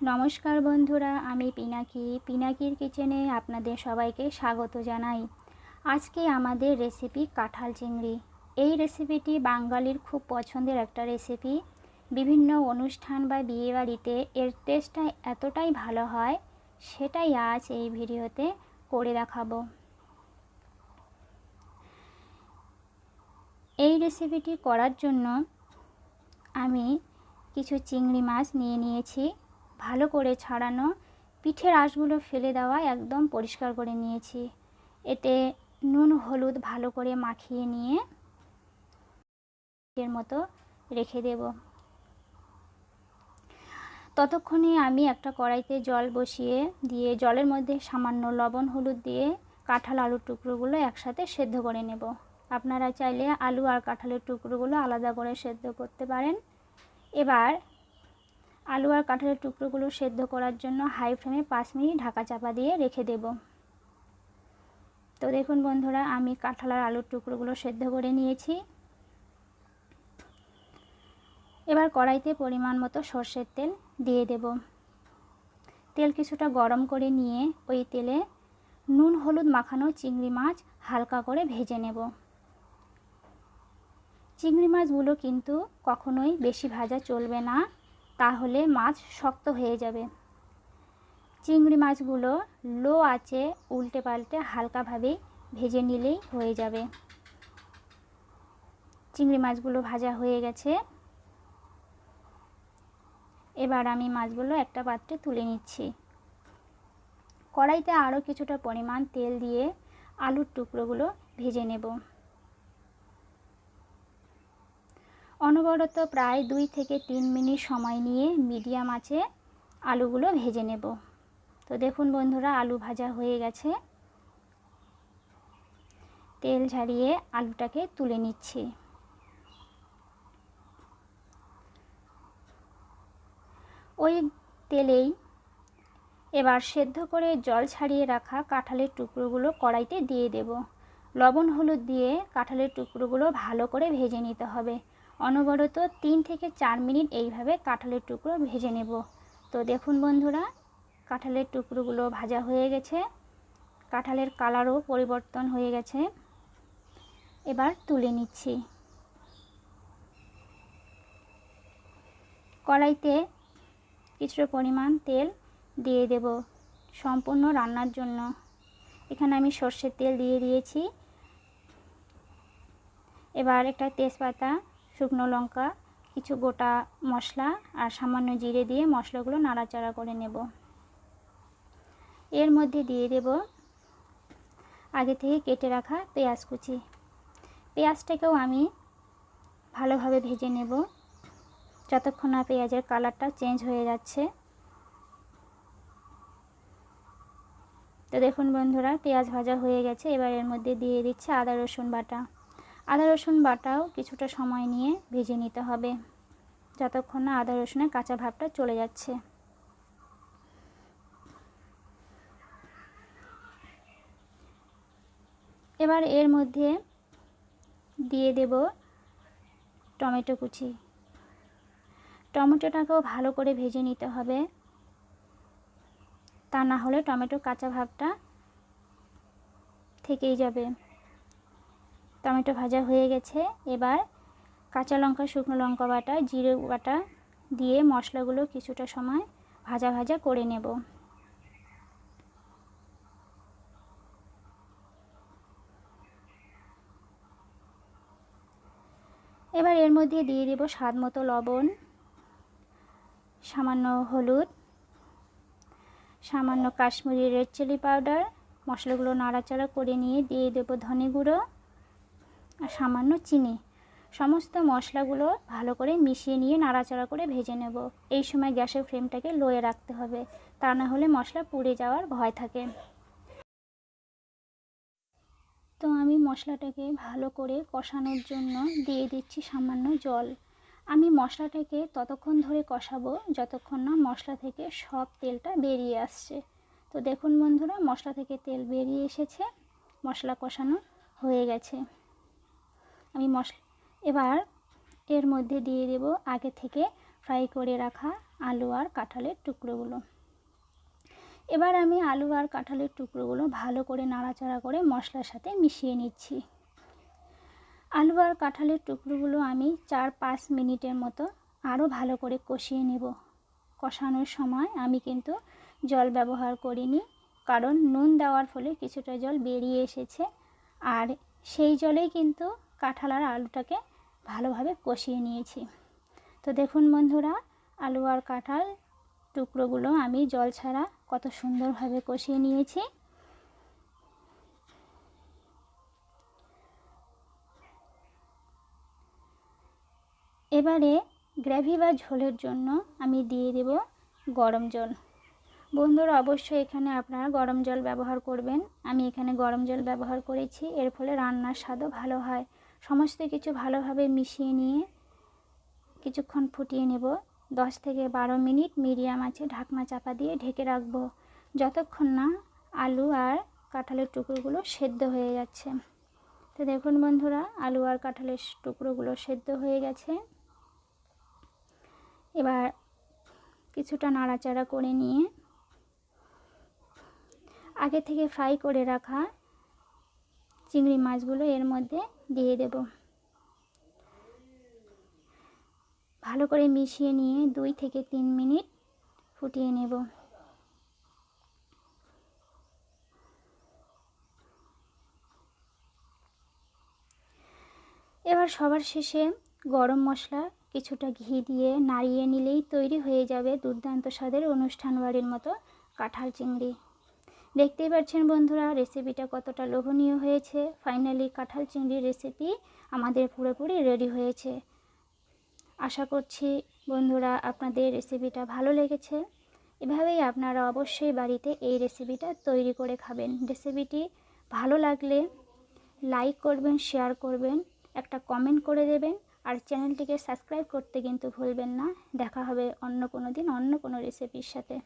नमस्कार बंधुरा आमी पिनाकिर किचेने आपनादेर सबाइके स्वागत जानाई। आज के आमादेर रेसिपि काठाल चिंगड़ी। এই রেসিপিটি বাঙালির খুব পছন্দের একটা রেসিপি। বিভিন্ন অনুষ্ঠান বা বিয়ে বাড়িতে এর টেস্টটা এতটাই ভালো হয়, সেটাই আজ এই ভিডিওতে করে দেখাবো। এই রেসিপিটি করার জন্য আমি কিছু চিংড়ি মাছ নিয়ে নিয়েছি। ভালো করে ছাড়ানো, পিঠের আঁশগুলো ফেলে দেওয়া, একদম পরিষ্কার করে নিয়েছি। এতে নুন হলুদ ভালো করে মাখিয়ে নিয়ে এর মতো রেখে দেব। ততক্ষণে আমি একটা কড়াইতে জল বসিয়ে দিয়ে জলের মধ্যে সামান্য লবণ হলুদ দিয়ে কাঁঠাল আলুর টুকরোগুলো একসাথে সেদ্ধ করে নেব। আপনারা চাইলে আলু আর কাঁঠালের টুকরোগুলো আলাদা করে সেদ্ধ করতে পারেন। এবার আলু আর কাঁঠালের টুকরোগুলো সেদ্ধ করার জন্য হাই ফ্লেমে 5 মিনিট ঢাকা চাপা দিয়ে রেখে দেব। তো দেখুন বন্ধুরা, আমি কাঁঠাল আর আলুর টুকরোগুলো সেদ্ধ করে নিয়েছি। এবার কড়াইতে পরিমাণ মতো সরষের তেল দিয়ে দেব। তেল কিছুটা গরম করে নিয়ে ওই তেলে নুন হলুদ মাখানো চিংড়ি মাছ হালকা করে ভেজে নেব। চিংড়ি মাছগুলো কিন্তু কখনোই বেশি ভাজা চলবে না, তাহলে মাছ শক্ত হয়ে যাবে। চিংড়ি মাছগুলো লো আঁচে উল্টে পাল্টে হালকাভাবে ভেজে নিলেই হয়ে যাবে। চিংড়ি মাছগুলো ভাজা হয়ে গেছে। এবার আমি মাছগুলো একটা পাত্রে তুলে নিচ্ছি। কড়াইতে আরও কিছুটা পরিমাণ তেল দিয়ে আলুর টুকরোগুলো ভেজে নেব। অনবরত প্রায় 2 থেকে 3 মিনিট সময় নিয়ে মিডিয়াম আঁচে আলুগুলো ভেজে নেব। তো দেখুন বন্ধুরা, আলু ভাজা হয়ে গেছে। তেল ঝরিয়ে আলুটাকে তুলে নিচ্ছি। ওই তেলেই এবার সেদ্ধ করে জল ছাড়িয়ে রাখা কাঁঠালের টুকরোগুলো কড়াইতে দিয়ে দেব। লবণ হলুদ দিয়ে কাঁঠালের টুকরোগুলো ভালো করে ভেজে নিতে হবে। অনবরত 3 থেকে 4 মিনিট এইভাবে কাঁঠালের টুকরো ভেজে নেব। তো দেখুন বন্ধুরা, কাঁঠালের টুকরোগুলো ভাজা হয়ে গেছে। কাঁঠালের কালারও পরিবর্তন হয়ে গেছে। এবার তুলে নিচ্ছি। কড়াইতে কিছুটা পরিমাণ তেল দিয়ে দেব সম্পূর্ণ রান্নার জন্য। এখানে আমি সর্ষের তেল দিয়ে দিয়েছি। এবার একটা তেজপাতা, শুকনো লঙ্কা, কিছু গোটা মশলা আর সামান্য জিরে দিয়ে মশলাগুলো নাড়াচাড়া করে নেব। এর মধ্যে দিয়ে দেব আগে থেকে কেটে রাখা পেঁয়াজ কুচি। পেঁয়াজটাকেও আমি ভালোভাবে ভেজে নেব যতক্ষণ না পেঁয়াজের কালারটা চেঞ্জ হয়ে যাচ্ছে। তো দেখুন বন্ধুরা, পেঁয়াজ ভাজা হয়ে গেছে। এবার এর মধ্যে দিয়ে দিচ্ছি আদা রসুন বাটা। আদা রসুন বাটাও কিছুটা সময় নিয়ে ভেজে নিতে হবে যতক্ষণ না আদা রসুনের কাঁচা ভাবটা চলে যাচ্ছে। এবার এর মধ্যে দিয়ে দেব টমেটো কুচি। টমেটোটাকেও ভালো করে ভেজে নিতে হবে, তা না হলে টমেটো কাঁচা ভাবটা থেকেই যাবে। টমেটো ভাজা হয়ে গেছে। এবার কাঁচা লঙ্কা, শুকনো লঙ্কা বাটা, জিরে বাটা দিয়ে মশলাগুলো কিছুটা সময় ভাজা ভাজা করে নেব। এবার এর মধ্যে দিয়ে দেব স্বাদ মতো লবণ, সামান্য হলুদ, সামান্য কাশ্মীরি রেড চিলি পাউডার। মশলাগুলো নাড়াচাড়া করে নিয়ে দিয়ে দেব ধনে গুঁড়ো আর সামান্য চিনি। সমস্ত মশলাগুলো ভালো করে মিশিয়ে নিয়ে নাড়াচাড়া করে ভেজে নেব। এই সময় গ্যাসের ফ্লেমটাকে লোয়ে রাখতে হবে, তা না হলে মশলা পুড়ে যাওয়ার ভয় থাকে। তো আমি মশলাটাকে ভালো করে কষানোর জন্য দিয়ে দিচ্ছি সামান্য জল। আমি মশলাটাকে ততক্ষণ ধরে কষাবো যতক্ষণ না মশলা থেকে সব তেলটা বেরিয়ে আসছে। তো দেখুন বন্ধুরা, মশলা থেকে তেল বেরিয়ে এসেছে, মশলা কষানো হয়ে গেছে। এবার এর মধ্যে দিয়ে দেব আগে থেকে ফ্রাই করে রাখা আলু আর কাঁঠালের টুকরোগুলো। এবার আমি আলু আর কাঁঠালের টুকরোগুলো ভালো করে নাড়াচাড়া করে মশলার সাথে মিশিয়ে নিচ্ছি। আলু আর কাঁঠালের টুকরোগুলো আমি 4-5 মিনিটের মতো আরও ভালো করে কষিয়ে নেব। কষানোর সময় আমি কিন্তু জল ব্যবহার করিনি, কারণ নুন দেওয়ার ফলে কিছুটা জল বেরিয়ে এসেছে, আর সেই জলেই কিন্তু কাঁঠাল আর আলুটাকে ভালোভাবে কষিয়ে নিয়েছি। তো দেখুন বন্ধুরা, আলু আর কাঁঠাল টুকরোগুলো আমি জল ছাড়া কত সুন্দরভাবে কষিয়ে নিয়েছি। এবারে গ্রেভি বা ঝোলের জন্য আমি দিয়ে দেব গরম জল। বন্ধুরা, অবশ্যই এখানে আপনারা গরম জল ব্যবহার করবেন। আমি এখানে গরম জল ব্যবহার করেছি, এর ফলে রান্নার স্বাদও ভালো হয়। সমস্ত কিছু ভালোভাবে মিশিয়ে নিয়ে কিছুক্ষণ ফুটিয়ে নেব। 10 থেকে 12 মিনিট মিডিয়াম আঁচে ঢাকনা চাপা দিয়ে ঢেকে রাখবো, যতক্ষণ না আলু আর কাঁঠালের টুকরোগুলো সেদ্ধ হয়ে যাচ্ছে। তো দেখুন বন্ধুরা, আলু আর কাঁঠালের টুকরোগুলো সেদ্ধ হয়ে গেছে। এবার কিছুটা নাড়াচাড়া করে নিয়ে আগে থেকে ফ্রাই করে রাখা চিংড়ি মাছগুলো এর মধ্যে দিয়ে দেব। ভালো করে মিশিয়ে নিয়ে 2 থেকে 3 মিনিট ফুটিয়ে নেব। এবার সবার শেষে গরম মশলা কিছুটা ঘি দিয়ে নাড়িয়ে নিলেই তৈরি হয়ে যাবে দুর্দান্ত স্বাদের অনুষ্ঠান বাড়ির মতো কাঁঠাল চিংড়ি। দেখতেই পাচ্ছেন বন্ধুরা, রেসিপিটা কতটা লোভনীয় হয়েছে। ফাইনালি কাঁঠাল চিংড়ি রেসিপি আমাদের পুরোপুরি রেডি হয়েছে। আশা করছি বন্ধুরা আপনাদের রেসিপিটা ভালো লেগেছে। এভাবেই আপনারা অবশ্যই বাড়িতে এই রেসিপিটা তৈরি করে খাবেন। রেসিপিটি ভালো লাগলে লাইক করবেন, শেয়ার করবেন, একটা কমেন্ট করে দেবেন, আর চ্যানেলটিকে সাবস্ক্রাইব করতে কিন্তু ভুলবেন না। দেখা হবে অন্য কোনো দিন অন্য কোনো রেসিপির সাথে।